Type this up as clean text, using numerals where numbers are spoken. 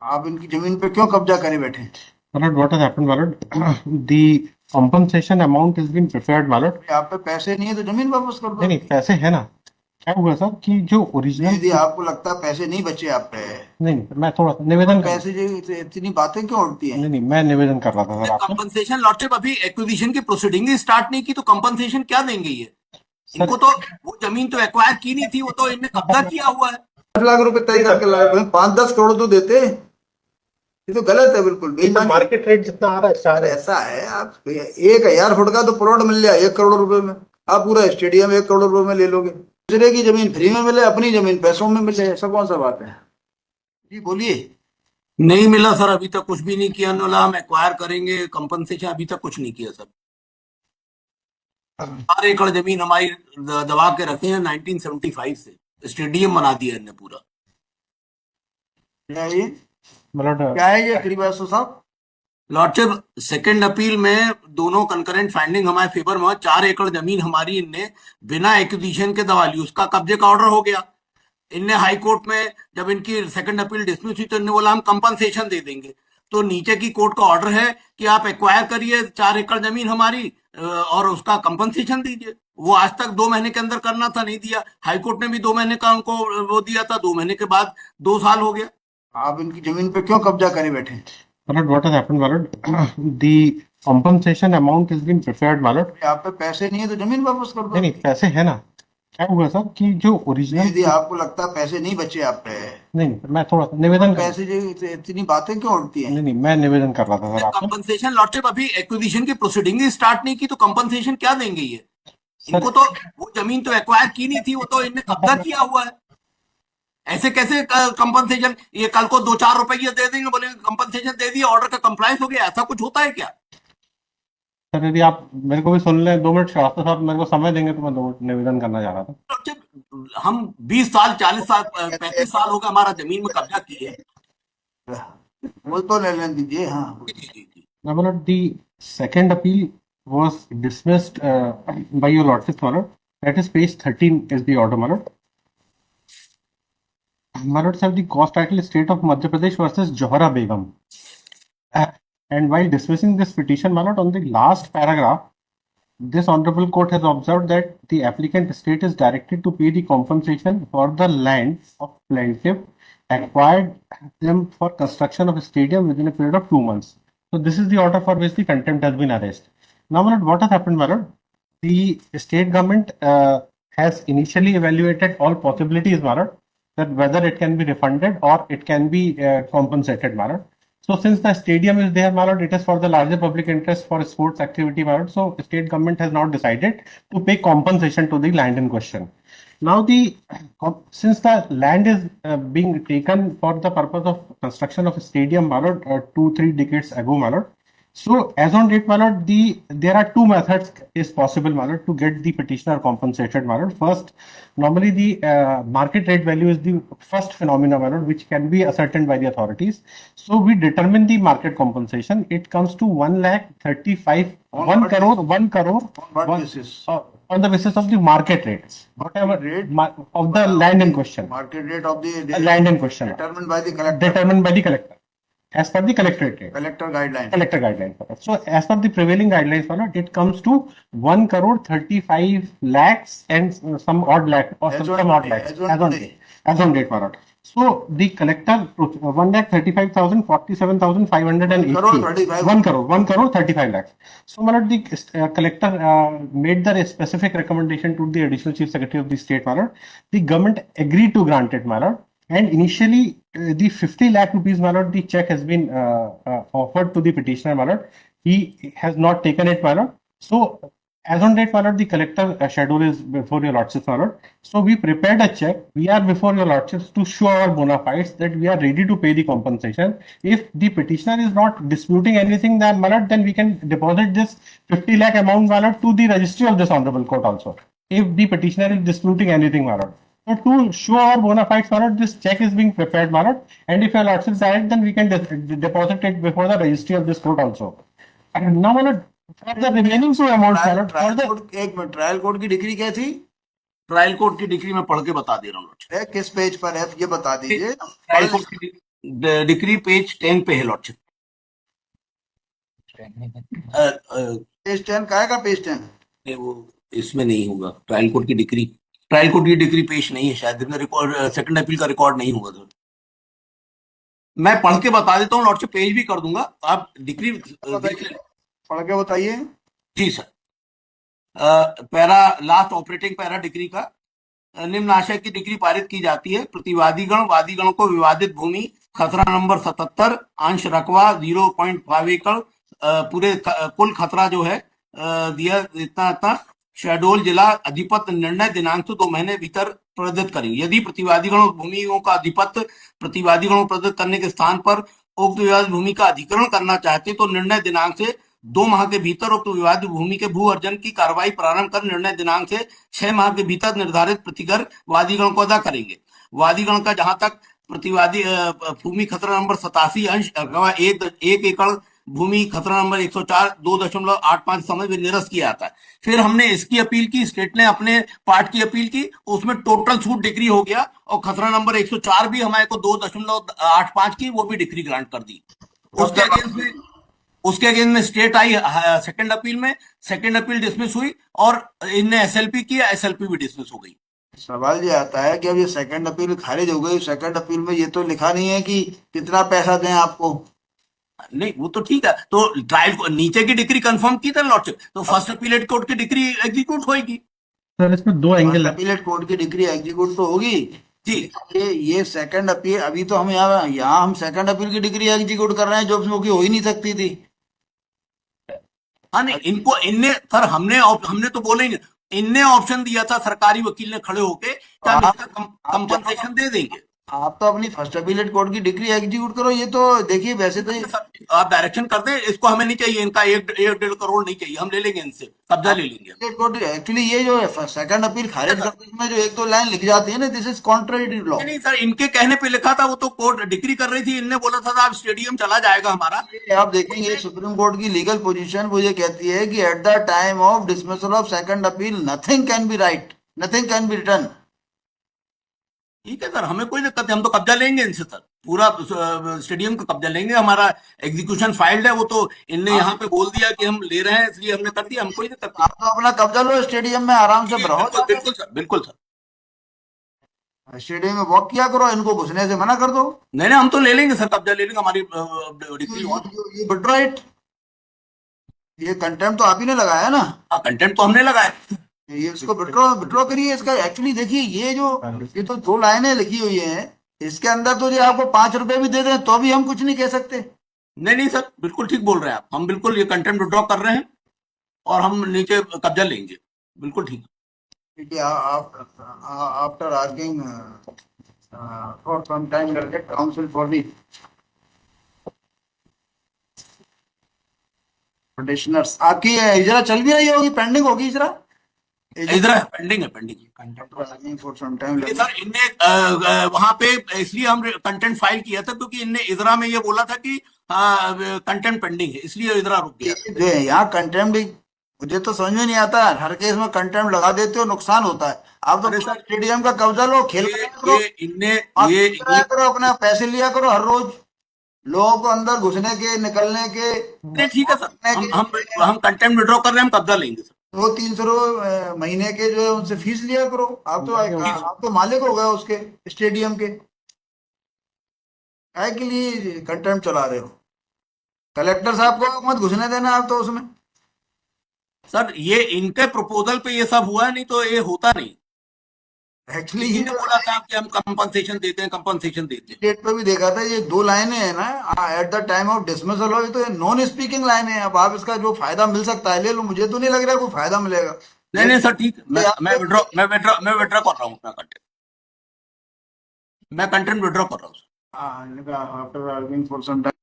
आप इनकी जमीन पे क्यों कब्जा करे बैठे हैं? Malad, what has happened, Malad? The compensation amount has been prepared, Malad. आप पे पैसे नहीं है तो जमीन वापस कर दो। नहीं नहीं, पैसे है ना। क्या हुआ सर कि जो दे ओरिजिनल। दिया, आपको लगता है पैसे नहीं बचे आप पे? नहीं नहीं, मैं थोड़ा और निवेदन कर। पैसे जो इतनी बातें क्यों उड़ती हैं? नहीं नहीं, मैं निवेदन कर रहा था सर आपसे। कंपनसेशन लॉटशिप अभी एक्विजिशन की प्रोसीडिंग ही स्टार्ट नहीं की तो कंपनसेशन क्या देंगे ये? सर इनको तो वो जमीन तो एक्वायर की नहीं थी, वो तो इनने कब्जा किया हुआ है। 8 लाख रुपए तय करके लाए हुए हैं, 5-10 करोड़ तो देते। ये तो गलत है, बिल्कुल बेईमानी। मार्केट रेट जितना आ रहा है यार ऐसा है, आप 1,000 फुट का तो प्लॉट मिल जाए 1 करोड़ रुपए में, आप पूरा स्टेडियम 1 करोड़ रुपए में ले लोगे। दूसरे की जमीन फ्री में मिले, अपनी जमीन पैसों में मिले, ऐसा कौन सा बात है? जी बोलिए। नहीं मिला सर, अभी तक कुछ भी नहीं किया। बोला हम एक्वायर करेंगे कंपनसेशन, अभी तक कुछ नहीं किया सर। 4 एकड़ जमीन हमारी दबा के रखे हैं 1975 से, स्टेडियम बना दिया इनने पूरा। क्या है ये? मतलब क्या है ये श्रीवास्तव साहब? लॉर्डशिप, सेकंड अपील में दोनों कंकरेंट फाइंडिंग हमारे फेवर में, 4 एकड़ जमीन हमारी इनने बिना एक्विजिशन के दबा ली, उसका कब्जे का ऑर्डर हो गया। इनने हाई कोर्ट में जब इनकी सेकंड अपील डिसमिस हुई तो इन्होंने बोला हम कंपनसेशन दे देंगे। तो नीचे की कोर्ट का ऑर्डर है कि आप एक्वायर करिए 4 एकड़ जमीन हमारी और उसका कंपनसेशन दीजिए। वो आज तक 2 महीने के अंदर करना था, नहीं दिया। हाई कोर्ट ने भी 2 महीने का उनको वो दिया था, 2 महीने के बाद 2 साल हो गया। आप इनकी जमीन पे क्यों कब्जा करे बैठे हैं? what has happened, Malad? The compensation amount has been prepared, Malad. आप पे पैसे नहीं है तो जमीन वापस कर दो। नहीं नहीं, पैसे है ना। क्या हुआ सर कि जो दे ओरिजिनल। दिया, आपको लगता है पैसे नहीं बचे आप पे? नहीं नहीं, मैं थोड़ा निवेदन कर। पैसे जो इतनी बातें क्यों उड़ती हैं? नहीं नहीं, मैं निवेदन कर रहा था सर आपसे। कंपनसेशन लॉटशिप अभी एक्विजिशन की प्रोसीडिंग ही स्टार्ट नहीं की तो कंपनसेशन क्या देंगे ये? सर इनको तो वो जमीन तो एक्वायर की नहीं थी, वो तो इनने कब्जा किया हुआ है। ऐसे कैसे कंपनसेशन? ये कल को 2-4 रुपये दे देंगे, बोले कंपनसेशन दे दिया, ऑर्डर का कंप्लायंस हो गया। ऐसा कुछ होता है क्या? सर, यदि आप मेरे को भी सुन लें 2 मिनट, श्रीवास्तव साहब मेरे को समय देंगे तो मैं 2 मिनट निवेदन करना चाह रहा था। हम 20 साल, 40 साल, 35 साल हो गए हमारा जमीन में कब्जा किए। वो तो ले लेने दीजिए। हाँ जी जी जी जी। Now, my lord, the second appeal was dismissed by your lordship, my lord. That is page 13 is the order, my lord. My lord, sir, the cause title is State of Madhya Pradesh versus Johara Begum. And while dismissing this petition, my lord, on the last paragraph, this honorable court has observed that the applicant state is directed to pay the compensation for the land of plaintiff acquired them for construction of a stadium within a period of 2 months. So this is the order for which the contempt has been arrested. Now, my lord, what has happened, my lord? The state government has initially evaluated all possibilities, my lord, that whether it can be refunded or it can be compensated, my lord. So since the stadium is there, my lord, it is for the larger public interest for sports activity, my lord. So state government has now decided to pay compensation to the land in question. Now since the land is being taken for the purpose of construction of a stadium, my lord, 2-3 decades ago, my lord. So as on date, my lord, there are two methods is possible, my lord, to get the petitioner compensated, my lord. First, normally the market rate value is the first phenomena, my lord, which can be ascertained by the authorities. So we determine the market compensation. It comes to 1,35,000, On 1 what crore, 1 crore. On what one- basis? on the basis of the market rates, whatever Rate? of the land in question, Market rate of the land in question, determined by the collector. determined by the collector, as per the collectorate rate. Collector guideline. Collector guidelines. So as per the prevailing guidelines, it comes to 1 crore 35 lakhs and some odd lakh or As some on odd today, lakhs as on today. as on date, my lord. So the collector 1,35,047,580. 1 crore 35. 1 crore 35 lakhs. So, my lord, the collector made the specific recommendation to the additional chief secretary of the state, my lord. The government agreed to grant it, my lord. And initially, the 50 lakh rupees, my lord, the check has been offered to the petitioner, my lord. He has not taken it, my lord. So, as on date, my lord, the collector schedule is before your lordships, my lord. So, we prepared a check. We are before your lordships to show our bona fides that we are ready to pay the compensation. If the petitioner is not disputing anything, then, my lord, then we can deposit this 50 lakh amount, my lord, to the registry of this honorable court also. If the petitioner is disputing anything, my lord. So to show our bona fides, my lord, this check is being prepared, my lord, and if your lordship direct, then we can deposit it before the registry of this court also. And now, my lord, for the remaining two amounts, my lord, for trial the court, एक minute, trial court की degree क्या थी? Trial court की degree में पढ़ के बता दे रहा हूँ। किस पेज पर है ये बता दीजिए। ट्रायल कोर्ट की डिक्री पेज 10 पे है लॉर्डशिप। पेज 10 काय का पेज 10? वो इसमें नहीं होगा, ट्रायल कोर्ट की डिक्री, ट्रायल कोर्ट की डिक्री पेश नहीं है शायद, रिकॉर्ड सेकंड अपील का रिकॉर्ड नहीं होगा सर। मैं पढ़ के बता देता हूँ लॉर्डशिप, पेज भी कर दूंगा, आप डिक्री देख लें। पढ़ के बताइए। जी sir. Para last operating para decree का निम्न आशय की डिग्री पारित की जाती है। प्रतिवादीगण वादीगण को विवादित भूमि खतरा नंबर 77 अंश रकबा 0.5 एकड़ पूरे कुल खतरा जो है दिया इतना इतना शहडोल जिला अधिपत निर्णय दिनांक से 2 महीने भीतर प्रदत्त करेंगे। यदि प्रतिवादीगण भूमियों का अधिपत प्रतिवादीगणों प्रदत्त करने के स्थान पर उक्त विवादित भूमि का अधिग्रहण करना चाहते तो निर्णय दिनांक से 2 माह के भीतर उक्त विवादित भूमि के भू अर्जन की कार्रवाई प्रारंभ कर निर्णय दिनांक से 6 माह के भीतर निर्धारित प्रतिकर वादीगण को अदा करेंगे। वादीगण का जहां तक प्रतिवादी भूमि खतरा नंबर 87 अंश अथवा 1 एकड़ भूमि खतरा नंबर 104 2.85 समझ में निरस्त किया जाता है। फिर हमने इसकी अपील की, स्टेट ने अपने पार्ट की अपील की, उसमें टोटल छूट डिक्री हो गया और खतरा नंबर 104 भी हमारे को 2.85 की वो भी डिक्री ग्रांट कर दी। उसके अगेंस्ट में स्टेट आई सेकंड अपील में, सेकंड अपील डिसमिस हुई और इनने एसएलपी किया, एसएलपी भी डिसमिस हो गई। सवाल ये आता है कि अब ये सेकंड अपील खारिज हो गई, सेकंड अपील में ये तो लिखा नहीं है कि कितना पैसा दें आपको। नहीं वो तो ठीक है, तो ट्रायल को नीचे की डिग्री कंफर्म की था लॉर्डशिप, तो फर्स्ट अपीलेट कोर्ट की डिग्री एग्जीक्यूट होगी। सर इसमें दो एंगल है। अपीलेट कोर्ट की डिग्री एग्जीक्यूट तो होगी जी। ये सेकंड अपील, अभी तो हम यहाँ हम सेकंड अपील की डिग्री एग्जीक्यूट कर रहे हैं जो उसमें हो ही नहीं सकती थी। हाँ नहीं, इनको इनने सर हमने तो बोले ही, इनने ऑप्शन दिया था सरकारी वकील ने खड़े होके कि हम इसका कंपनसेशन दे देंगे। आप तो अपनी फर्स्ट अपीलेट कोर्ट की डिग्री एग्जीक्यूट करो। ये तो देखिए वैसे तो आप डायरेक्शन कर दें, इसको हमें नहीं चाहिए, इनका 1.5 करोड़ नहीं चाहिए, हम ले लेंगे इनसे, कब्जा ले लेंगे। एक्चुअली ये जो सेकंड अपील खारिज करने में जो 1-2 लाइन लिख जाती है ना, this is contrary to law. नहीं सर, इनके कहने पे लिखा था, वो तो कोर्ट डिग्री कर रही थी, इनने बोला था आप स्टेडियम चला जाएगा हमारा। आप देखेंगे सुप्रीम कोर्ट की लीगल पोजीशन वो ये कहती है कि at the time of dismissal of second appeal nothing can be right, nothing can be return. ठीक है सर, हमें कोई दिक्कत है, हम तो कब्जा लेंगे इनसे सर, पूरा स्टेडियम का कब्जा लेंगे, हमारा एग्जीक्यूशन फाइल्ड है, वो तो इनने यहाँ पे बोल दिया कि हम ले रहे हैं इसलिए हमने कर दिया, हम कोई दिक्कत आप तो अपना कब्जा लो स्टेडियम में, आराम से रहो। नहीं। बिल्कुल सर, बिल्कुल सर। स्टेडियम में वॉक किया करो, इनको घुसने से मना कर दो। नहीं नहीं, हम तो ले लेंगे सर, कब्जा ले लेंगे, हमारी ये बट राइट, ये कंटेम्प्ट तो आप ही ने लगाया ना। कंटेंट तो हमने लगाया। ये इसको विड्रॉ करिए इसका। एक्चुअली देखिए ये तो 2 लाइनें लिखी हुई हैं, इसके अंदर तो जो आपको 5 रुपए भी दे दें तो भी हम कुछ नहीं कह सकते। नहीं नहीं सर, बिल्कुल ठीक बोल रहे हैं आप, हम बिल्कुल ये कंटेंट विड्रॉ कर रहे हैं और हम नीचे कब्जा लेंगे, बिल्कुल ठीक। After arguing for some time counsel for the petitioners, आपकी इजरा चल भी रही होगी, पेंडिंग होगी इजरा? इधर पेंडिंग है, pending for some time. Sir इनने वहां पे इसलिए हम कंटेंट फाइल किया था क्योंकि इनने इधरा में ये बोला था कि कंटेंट पेंडिंग है, इसलिए इधरा रुक गया। जो है यहाँ कंटेम्प्ट, मुझे तो समझ में नहीं आता, हर केस में कंटेम्प्ट लगा देते हो, नुकसान होता है। आप तो स्टेडियम का कब्जा लो, खेल करो, अपना पैसे लिया करो हर रोज, लोगों को अंदर घुसने के निकलने के। ठीक है सर, हम कंटेम्प्ट विड्रॉ कर रहे हैं, हम कब्जा लेंगे सर। 200-300 महीने के जो है उनसे फीस लिया करो। आप तो मालिक हो गए उसके स्टेडियम के, काय के लिए कंटेम्प्ट चला रहे हो? कलेक्टर साहब को मत घुसने देना आप तो उसमें। सर ये इनके प्रपोजल पे ये सब हुआ, नहीं तो ये होता नहीं। एक्चुअली इन्होंने बोला था कि हम कंपनसेशन देते हैं, कंपनसेशन देते हैं। डेट पे भी देखा था, ये 2 लाइनें हैं ना, at the time of dismissal हो, ये तो नॉन स्पीकिंग लाइन है। अब आप इसका जो फायदा मिल सकता है ले लो, मुझे तो नहीं लग रहा कोई फायदा मिलेगा। नहीं नहीं सर, ठीक, मैं विड्रॉ कर रहा हूँ अपना कंटेंट, मैं कंटेंट विड्रॉ कर रहा हूँ। After arguing for some time